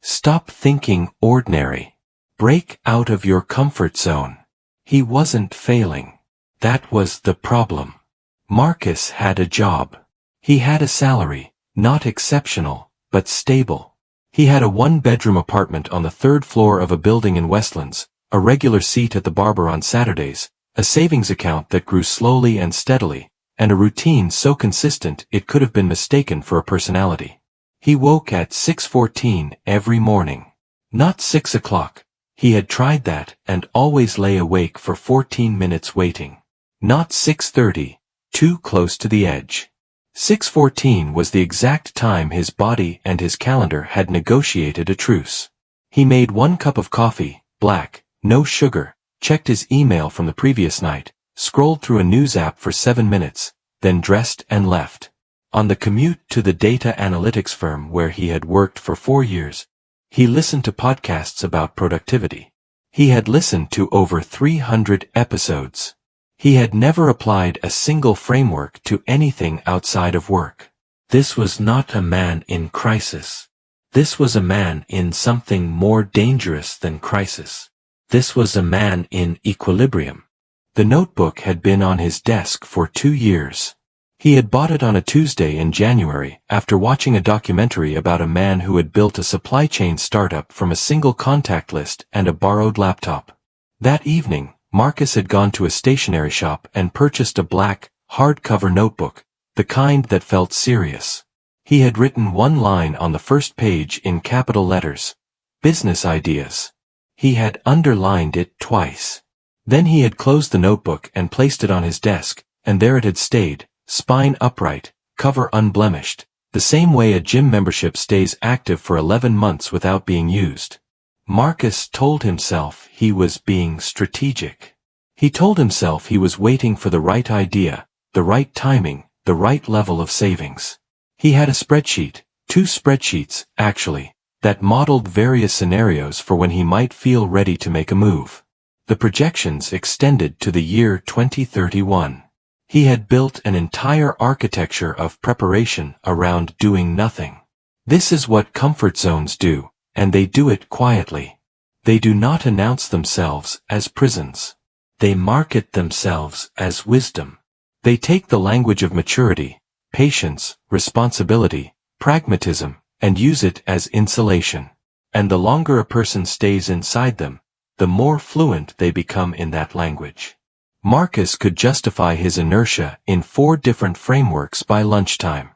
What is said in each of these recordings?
Stop thinking ordinary. Break out of your comfort zone. He wasn't failing. That was the problem. Marcus had a job. He had a salary, not exceptional, but stable. He had a one-bedroom apartment on the third floor of a building in Westlands, a regular seat at the barber on Saturdays, a savings account that grew slowly and steadily, and a routine so consistent it could have been mistaken for a personality. He woke at 6:14 every morning. Not 6 o'clock. He had tried that and always lay awake for 14 minutes waiting. Not 6:30, too close to the edge. 6:14 was the exact time his body and his calendar had negotiated a truce. He made 1 cup of coffee, black, no sugar, checked his email from the previous night, scrolled through a news app for 7 minutes, then dressed and left. On the commute to the data analytics firm where he had worked for 4 years, he listened to podcasts about productivity. He had listened to over 300 episodes. He had never applied a single framework to anything outside of work. This was not a man in crisis. This was a man in something more dangerous than crisis. This was a man in equilibrium. The notebook had been on his desk for 2 years. He had bought it on a Tuesday in January after watching a documentary about a man who had built a supply chain startup from a single contact list and a borrowed laptop. That evening, Marcus had gone to a stationery shop and purchased a black, hardcover notebook, the kind that felt serious. He had written 1 line on the first page in capital letters: business ideas. He had underlined it twice. Then he had closed the notebook and placed it on his desk, and there it had stayed, spine upright, cover unblemished, the same way a gym membership stays active for 11 months without being used. Marcus told himself he was being strategic. He told himself he was waiting for the right idea, the right timing, the right level of savings. He had a spreadsheet, 2 spreadsheets, actually, that modeled various scenarios for when he might feel ready to make a move. The projections extended to the year 2031. He had built an entire architecture of preparation around doing nothing. This is what comfort zones do, and they do it quietly. They do not announce themselves as prisons. They market themselves as wisdom. They take the language of maturity, patience, responsibility, pragmatism, and use it as insulation. And the longer a person stays inside them, the more fluent they become in that language. Marcus could justify his inertia in 4 different frameworks by lunchtime.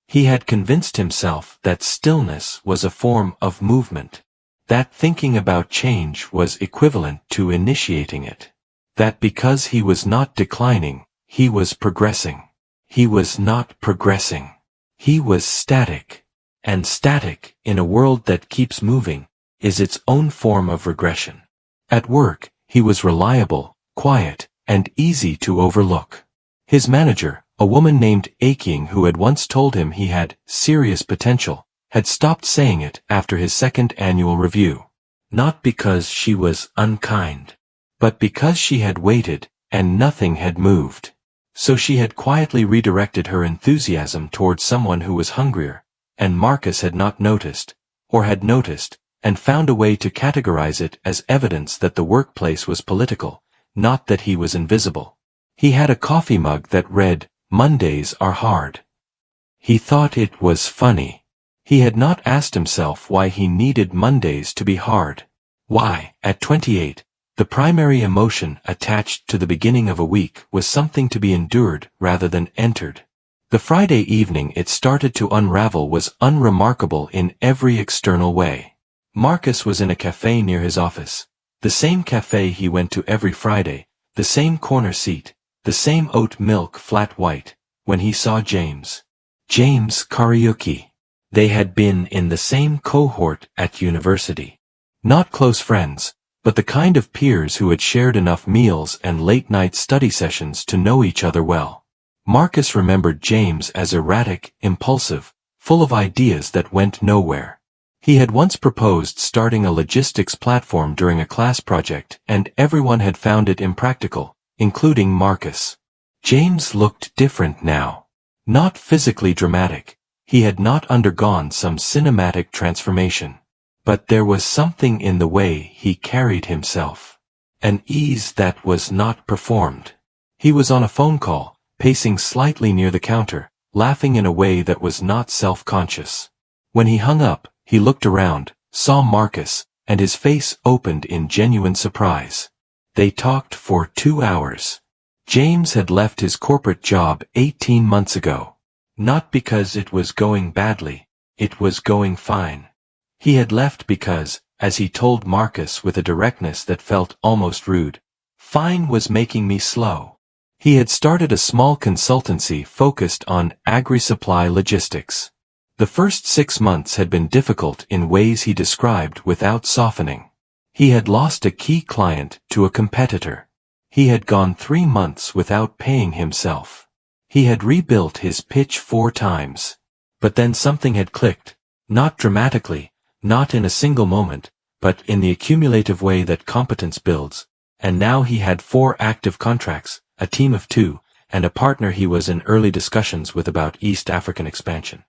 He had convinced himself that stillness was a form of movement, that thinking about change was equivalent to initiating it, that because he was not declining, he was progressing. He was not progressing. He was static. And static, in a world that keeps moving, is its own form of regression. At work, he was reliable, quiet, and easy to overlook. His manager, a woman named Aking who had once told him he had serious potential, had stopped saying it after his 2nd annual review. Not because she was unkind, but because she had waited, and nothing had moved. So she had quietly redirected her enthusiasm towards someone who was hungrier, and Marcus had not noticed, or had noticed, and found a way to categorize it as evidence that the workplace was political, not that he was invisible. He had a coffee mug that read, "Mondays are hard." He thought it was funny. He had not asked himself why he needed Mondays to be hard. Why, at 28, the primary emotion attached to the beginning of a week was something to be endured rather than entered. The Friday evening it started to unravel was unremarkable in every external way. Marcus was in a cafe near his office, the same cafe he went to every Friday, the same corner seat, the same oat milk flat white, when he saw James. James Kariuki. They had been in the same cohort at university. Not close friends, but the kind of peers who had shared enough meals and late-night study sessions to know each other well. Marcus remembered James as erratic, impulsive, full of ideas that went nowhere. He had once proposed starting a logistics platform during a class project, and everyone had found it impractical, including Marcus. James looked different now. Not physically dramatic. He had not undergone some cinematic transformation. But there was something in the way he carried himself. An ease that was not performed. He was on a phone call, pacing slightly near the counter, laughing in a way that was not self-conscious. When he hung up, he looked around, saw Marcus, and his face opened in genuine surprise. They talked for 2 hours. James had left his corporate job 18 months ago. Not because it was going badly, it was going fine. He had left because, as he told Marcus with a directness that felt almost rude, fine was making me slow. He had started a small consultancy focused on agri-supply logistics. The first 6 months had been difficult in ways he described without softening. He had lost a key client to a competitor. He had gone 3 months without paying himself. He had rebuilt his pitch 4 times. But then something had clicked, not dramatically, not in a single moment, but in the accumulative way that competence builds, and now he had 4 active contracts, a team of 2, and a partner he was in early discussions with about East African expansion.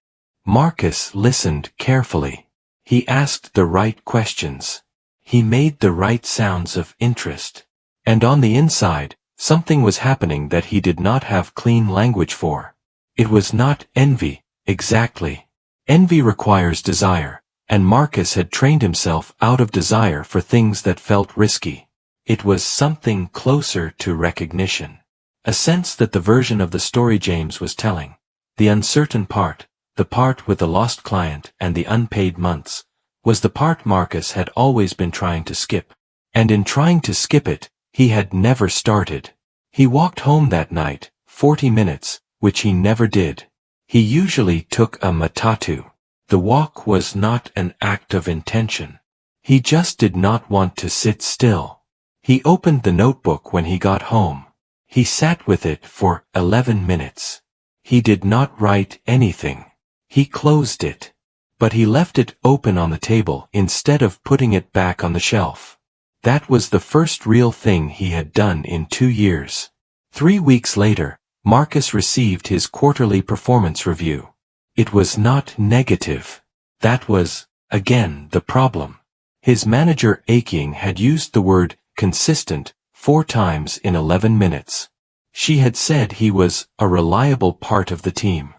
Marcus listened carefully. He asked the right questions. He made the right sounds of interest. And on the inside, something was happening that he did not have clean language for. It was not envy, exactly. Envy requires desire, and Marcus had trained himself out of desire for things that felt risky. It was something closer to recognition. A sense that the version of the story James was telling, the uncertain part, the part with the lost client and the unpaid months, was the part Marcus had always been trying to skip. And in trying to skip it, he had never started. He walked home that night, 40 minutes, which he never did. He usually took a matatu. The walk was not an act of intention. He just did not want to sit still. He opened the notebook when he got home. He sat with it for 11 minutes. He did not write anything. He closed it. But he left it open on the table instead of putting it back on the shelf. That was the first real thing he had done in 2 years. 3 weeks later, Marcus received his quarterly performance review. It was not negative. That was, again, the problem. His manager Aking had used the word consistent 4 times in 11 minutes. She had said he was a reliable part of the team.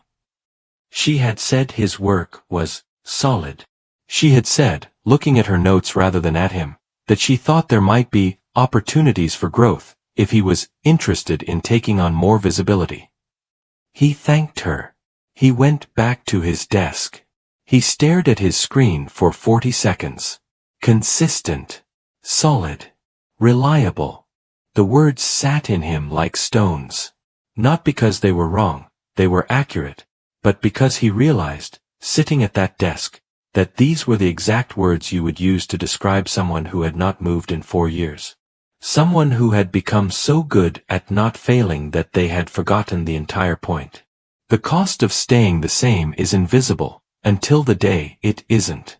She had said his work was solid. She had said, looking at her notes rather than at him, that she thought there might be opportunities for growth if he was interested in taking on more visibility. He thanked her. He went back to his desk. He stared at his screen for 40 seconds. Consistent. Solid. Reliable. The words sat in him like stones. Not because they were wrong, they were accurate, but because he realized, sitting at that desk, that these were the exact words you would use to describe someone who had not moved in 4 years. Someone who had become so good at not failing that they had forgotten the entire point. The cost of staying the same is invisible, until the day it isn't.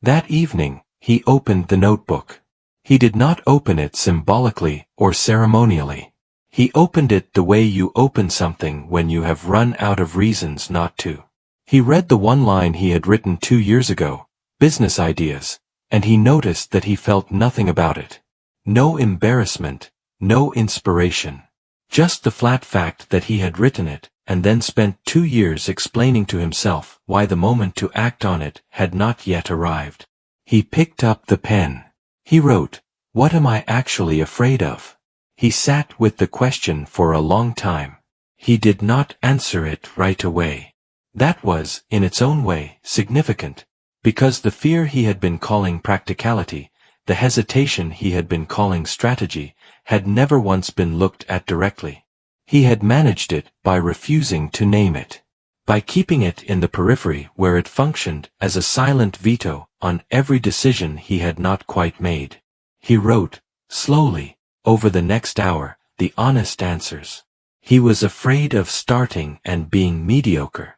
That evening, he opened the notebook. He did not open it symbolically or ceremonially. He opened it the way you open something when you have run out of reasons not to. He read the one line he had written 2 years ago, business ideas, and he noticed that he felt nothing about it. No embarrassment, no inspiration. Just the flat fact that he had written it, and then spent 2 years explaining to himself why the moment to act on it had not yet arrived. He picked up the pen. He wrote, "What am I actually afraid of?" He sat with the question for a long time. He did not answer it right away. That was, in its own way, significant, because the fear he had been calling practicality, the hesitation he had been calling strategy, had never once been looked at directly. He had managed it by refusing to name it, by keeping it in the periphery where it functioned as a silent veto on every decision he had not quite made. He wrote, slowly, over the next hour, the honest answers. He was afraid of starting and being mediocre.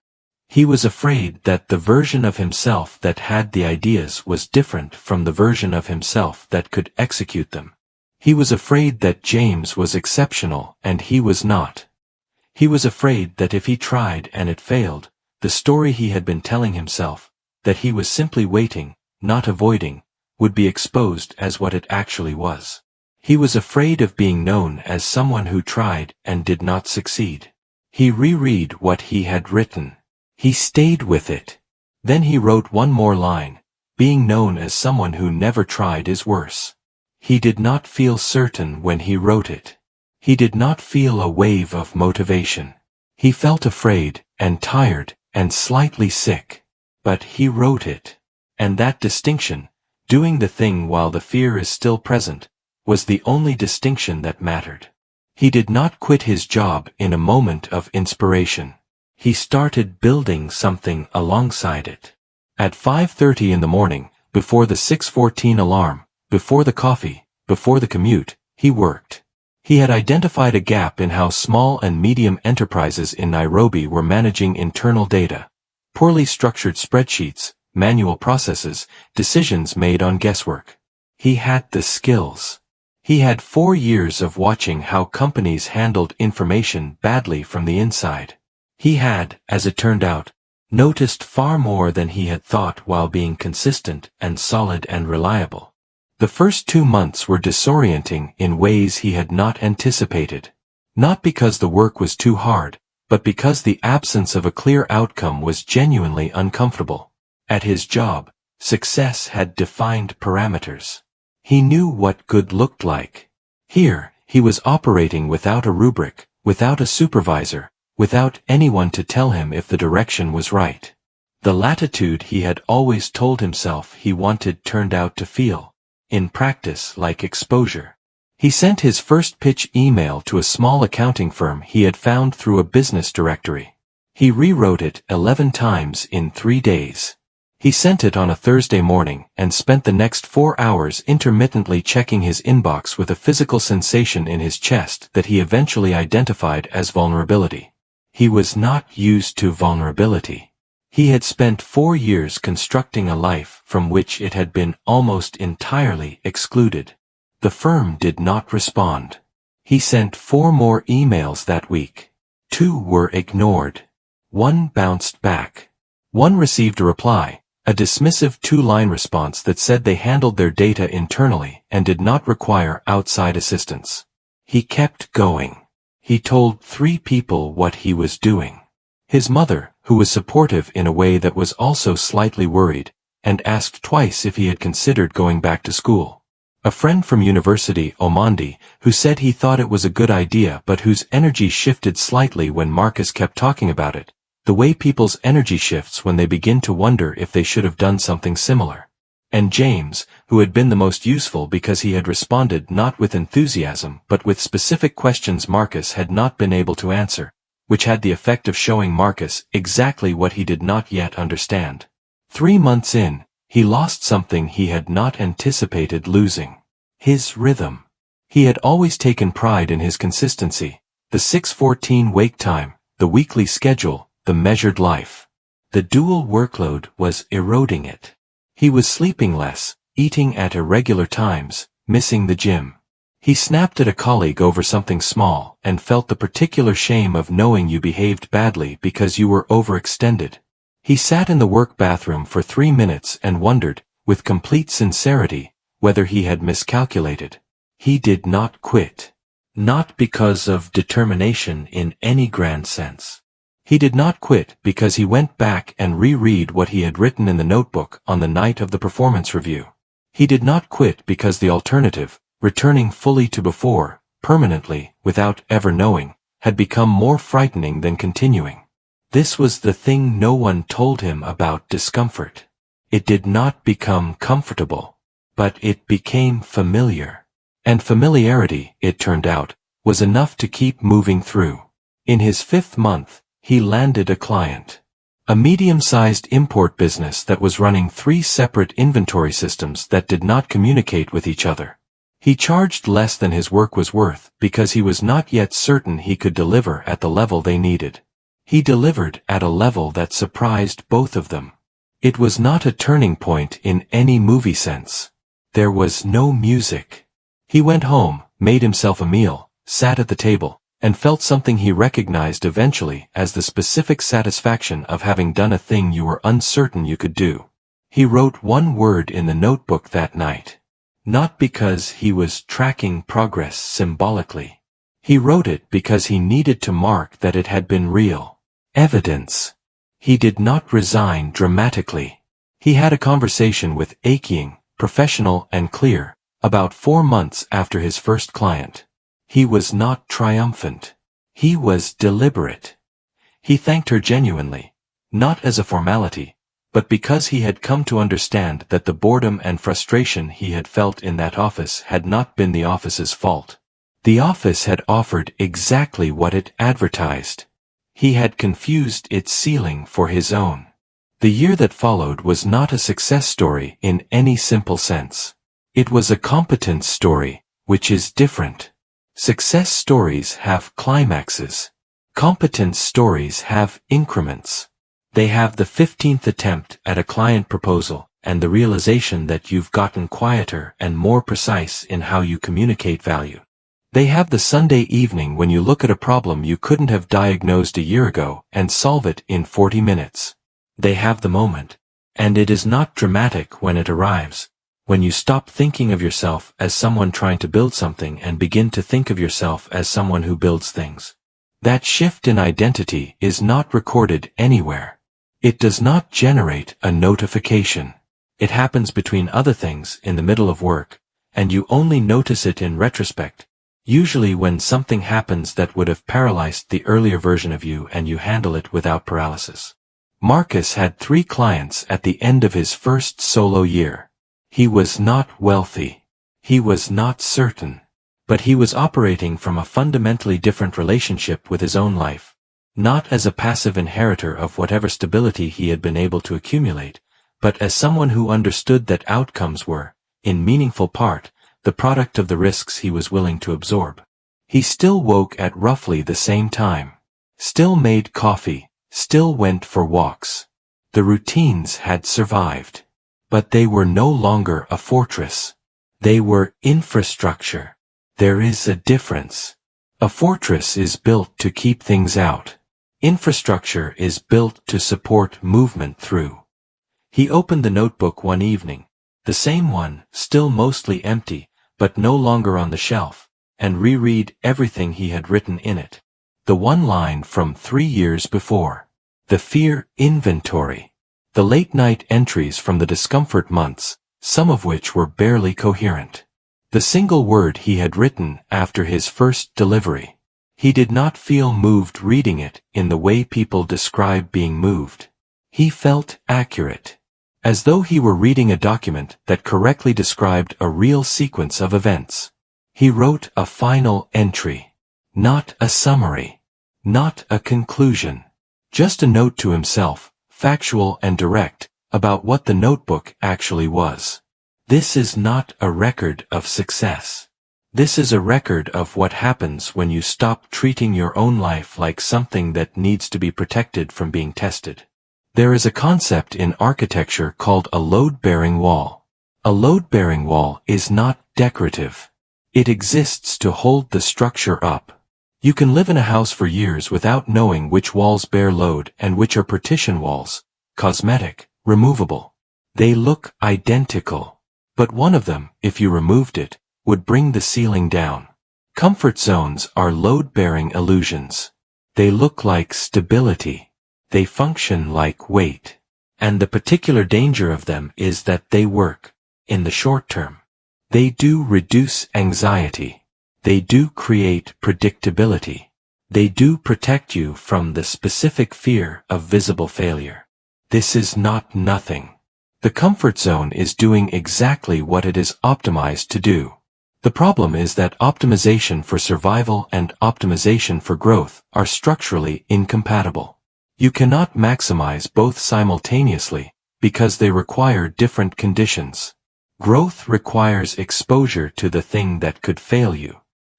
He was afraid that the version of himself that had the ideas was different from the version of himself that could execute them. He was afraid that James was exceptional and he was not. He was afraid that if he tried and it failed, the story he had been telling himself, that he was simply waiting, not avoiding, would be exposed as what it actually was. He was afraid of being known as someone who tried and did not succeed. He reread what he had written. He stayed with it. Then he wrote one more line: being known as someone who never tried is worse. He did not feel certain when he wrote it. He did not feel a wave of motivation. He felt afraid, and tired, and slightly sick. But he wrote it. And that distinction, doing the thing while the fear is still present, was the only distinction that mattered. He did not quit his job in a moment of inspiration. He started building something alongside it. At 5:30 in the morning, before the 6:14 alarm, before the coffee, before the commute, he worked. He had identified a gap in how small and medium enterprises in Nairobi were managing internal data. Poorly structured spreadsheets, manual processes, decisions made on guesswork. He had the skills. He had 4 years of watching how companies handled information badly from the inside. He had, as it turned out, noticed far more than he had thought while being consistent and solid and reliable. The first 2 months were disorienting in ways he had not anticipated. Not because the work was too hard, but because the absence of a clear outcome was genuinely uncomfortable. At his job, success had defined parameters. He knew what good looked like. Here, he was operating without a rubric, without a supervisor, without anyone to tell him if the direction was right. The latitude he had always told himself he wanted turned out to feel, in practice, like exposure. He sent his first pitch email to a small accounting firm he had found through a business directory. He rewrote it 11 times in 3 days. He sent it on a Thursday morning and spent the next 4 hours intermittently checking his inbox with a physical sensation in his chest that he eventually identified as vulnerability. He was not used to vulnerability. He had spent 4 years constructing a life from which it had been almost entirely excluded. The firm did not respond. He sent 4 more emails that week. 2 were ignored. 1 bounced back. 1 received a reply, a dismissive 2-line response that said they handled their data internally and did not require outside assistance. He kept going. He told 3 people what he was doing. His mother, who was supportive in a way that was also slightly worried, and asked twice if he had considered going back to school. A friend from University, Omondi, who said he thought it was a good idea but whose energy shifted slightly when Marcus kept talking about it, the way people's energy shifts when they begin to wonder if they should have done something similar. And James, who had been the most useful because he had responded not with enthusiasm but with specific questions Marcus had not been able to answer, which had the effect of showing Marcus exactly what he did not yet understand. 3 months in, he lost something he had not anticipated losing. His rhythm. He had always taken pride in his consistency, the 6:14 wake time, the weekly schedule, the measured life. The dual workload was eroding it. He was sleeping less, eating at irregular times, missing the gym. He snapped at a colleague over something small and felt the particular shame of knowing you behaved badly because you were overextended. He sat in the work bathroom for 3 minutes and wondered, with complete sincerity, whether he had miscalculated. He did not quit. Not because of determination in any grand sense. He did not quit because he went back and reread what he had written in the notebook on the night of the performance review. He did not quit because the alternative, returning fully to before, permanently, without ever knowing, had become more frightening than continuing. This was the thing no one told him about discomfort. It did not become comfortable, but it became familiar. And familiarity, it turned out, was enough to keep moving through. In his 5th month, he landed a client. A medium-sized import business that was running 3 separate inventory systems that did not communicate with each other. He charged less than his work was worth because he was not yet certain he could deliver at the level they needed. He delivered at a level that surprised both of them. It was not a turning point in any movie sense. There was no music. He went home, made himself a meal, sat at the table, and felt something he recognized eventually as the specific satisfaction of having done a thing you were uncertain you could do. He wrote one word in the notebook that night. Not because he was tracking progress symbolically. He wrote it because he needed to mark that it had been real. Evidence. He did not resign dramatically. He had a conversation with aching, professional and clear, about 4 months after his first client. He was not triumphant. He was deliberate. He thanked her genuinely, not as a formality, but because he had come to understand that the boredom and frustration he had felt in that office had not been the office's fault. The office had offered exactly what it advertised. He had confused its ceiling for his own. The year that followed was not a success story in any simple sense. It was a competence story, which is different. Success stories have climaxes. Competence stories have increments. They have the 15th attempt at a client proposal, and the realization that you've gotten quieter and more precise in how you communicate value. They have the Sunday evening when you look at a problem you couldn't have diagnosed a year ago and solve it in 40 minutes. They have the moment, and it is not dramatic when it arrives, when you stop thinking of yourself as someone trying to build something and begin to think of yourself as someone who builds things. That shift in identity is not recorded anywhere. It does not generate a notification. It happens between other things in the middle of work, and you only notice it in retrospect, usually when something happens that would have paralyzed the earlier version of you and you handle it without paralysis. Marcus had 3 clients at the end of his first solo year. He was not wealthy. He was not certain. But he was operating from a fundamentally different relationship with his own life. Not as a passive inheritor of whatever stability he had been able to accumulate, but as someone who understood that outcomes were, in meaningful part, the product of the risks he was willing to absorb. He still woke at roughly the same time. Still made coffee, still went for walks. The routines had survived. But they were no longer a fortress. They were infrastructure. There is a difference. A fortress is built to keep things out. Infrastructure is built to support movement through. He opened the notebook one evening, the same one, still mostly empty, but no longer on the shelf, and reread everything he had written in it. The one line from 3 years before. The fear inventory. The late-night entries from the discomfort months, some of which were barely coherent. The single word he had written after his first delivery. He did not feel moved reading it in the way people describe being moved. He felt accurate. As though he were reading a document that correctly described a real sequence of events. He wrote a final entry. Not a summary. Not a conclusion. Just a note to himself, factual and direct, about what the notebook actually was. This is not a record of success. This is a record of what happens when you stop treating your own life like something that needs to be protected from being tested. There is a concept in architecture called a load-bearing wall. A load-bearing wall is not decorative. It exists to hold the structure up. You can live in a house for years without knowing which walls bear load and which are partition walls, cosmetic, removable. They look identical. But one of them, if you removed it, would bring the ceiling down. Comfort zones are load-bearing illusions. They look like stability. They function like weight. And the particular danger of them is that they work, in the short term. They do reduce anxiety. They do create predictability. They do protect you from the specific fear of visible failure. This is not nothing. The comfort zone is doing exactly what it is optimized to do. The problem is that optimization for survival and optimization for growth are structurally incompatible. You cannot maximize both simultaneously, because they require different conditions. Growth requires exposure to the thing that could fail you.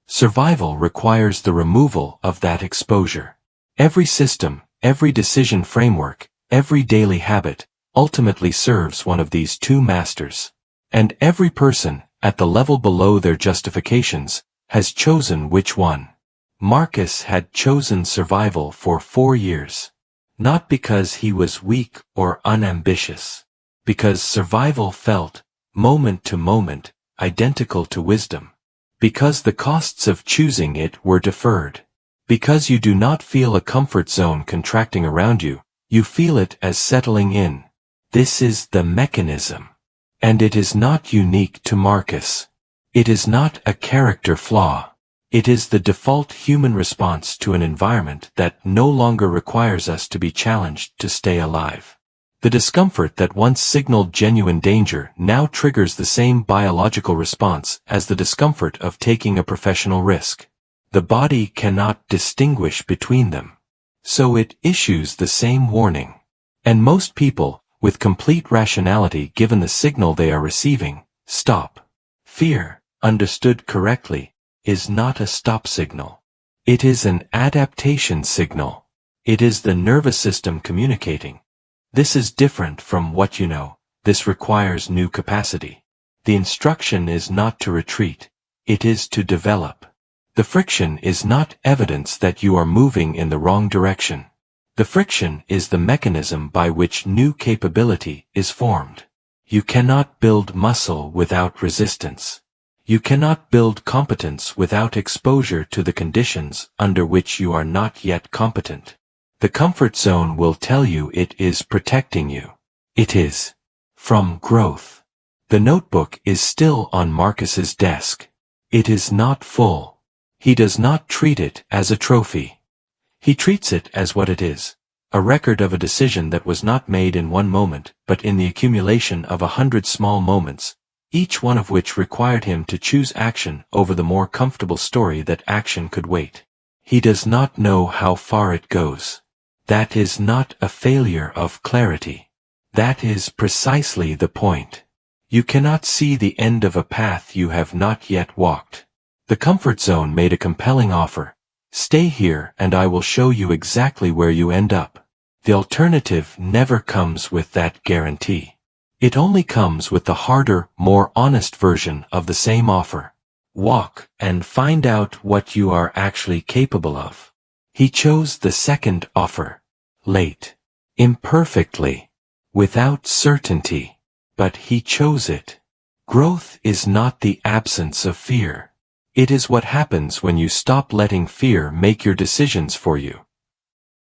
Survival requires the removal of that exposure. Every system, every decision framework, every daily habit, ultimately serves one of these two masters. And every person, at the level below their justifications, has chosen which one. Marcus had chosen survival for 4 years. Not because he was weak or unambitious. Because survival felt, moment to moment, identical to wisdom. Because the costs of choosing it were deferred. Because you do not feel a comfort zone contracting around you, you feel it as settling in. This is the mechanism. And it is not unique to Marcus. It is not a character flaw. It is the default human response to an environment that no longer requires us to be challenged to stay alive. The discomfort that once signaled genuine danger now triggers the same biological response as the discomfort of taking a professional risk. The body cannot distinguish between them. So it issues the same warning. And most people, with complete rationality given the signal they are receiving, stop. Fear, understood correctly, is not a stop signal. It is an adaptation signal. It is the nervous system communicating. This is different from what you know. This requires new capacity. The instruction is not to retreat. It is to develop. The friction is not evidence that you are moving in the wrong direction. The friction is the mechanism by which new capability is formed. You cannot build muscle without resistance. You cannot build competence without exposure to the conditions under which you are not yet competent. The comfort zone will tell you it is protecting you. It is. From growth. The notebook is still on Marcus's desk. It is not full. He does not treat it as a trophy. He treats it as what it is, a record of a decision that was not made in one moment, but in the accumulation of 100 small moments, each one of which required him to choose action over the more comfortable story that action could wait. He does not know how far it goes. That is not a failure of clarity. That is precisely the point. You cannot see the end of a path you have not yet walked. The comfort zone made a compelling offer. Stay here and I will show you exactly where you end up. The alternative never comes with that guarantee. It only comes with the harder, more honest version of the same offer. Walk and find out what you are actually capable of. He chose the second offer. Late. Imperfectly. Without certainty. But he chose it. Growth is not the absence of fear. It is what happens when you stop letting fear make your decisions for you.